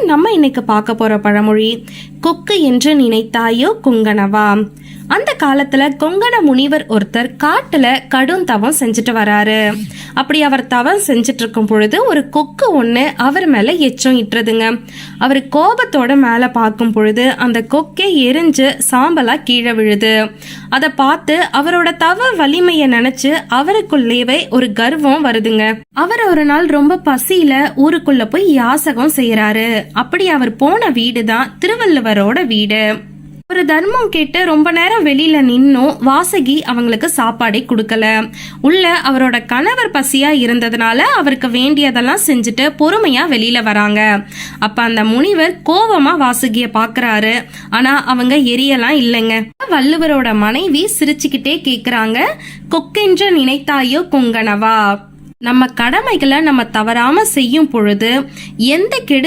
நம்ம இன்னைக்கு பார்க்க போற பழமொழி, கொக்கு என்று நினைத்தாயோ கொங்கணவா. அந்த காலத்துல கொங்கண முனிவர் ஒருத்தர் காட்டுல கடும் தவம் செஞ்சுட்டு வராரு. அப்படி அவர் தவம் செஞ்சுட்டு இருக்கும் பொழுது ஒரு கொக்கு ஒண்ணு அவர் மேல எச்சம் இட்டுறதுங்க. அவர் கோபத்தோட மேல பார்க்கும் பொழுது அந்த கொக்கே எரிஞ்சு சாம்பலா கீழே விழுது. அதை பார்த்து அவரோட தவ வலிமைய நினைச்சு அவருக்குள்ளேவே ஒரு கர்வம் வருதுங்க. அவர் ஒரு நாள் ரொம்ப பசியில ஊருக்குள்ள போய் யாசகம் செய்யறாரு. அப்படி அவர் போன வீடுதான் திருவள்ளுவரோட வீடு. ஒரு தர்மம் கேட்டு ரொம்ப நேரம் வெளியில நின்னும் வாசகி அவங்களுக்கு சாப்பாடே கொடுக்கல. உள்ள அவரோட கணவர் பசியா இருந்ததுனால அவருக்கு வேண்டியதெல்லாம் செஞ்சுட்டு பொறுமையா வெளியில வராங்க. அப்ப அந்த முனிவர் கோபமா வாசகிய பாக்குறாரு. ஆனா அவங்க எரியலாம் இல்லைங்க. வள்ளுவரோட மனைவி சிரிச்சுக்கிட்டே கேக்குறாங்க, கொக்கென்று நினைத்தாயோ கொங்கணவா. நம்ம கடமைகளை நம்ம தவறாம செய்யும் பொழுது எந்த கெடு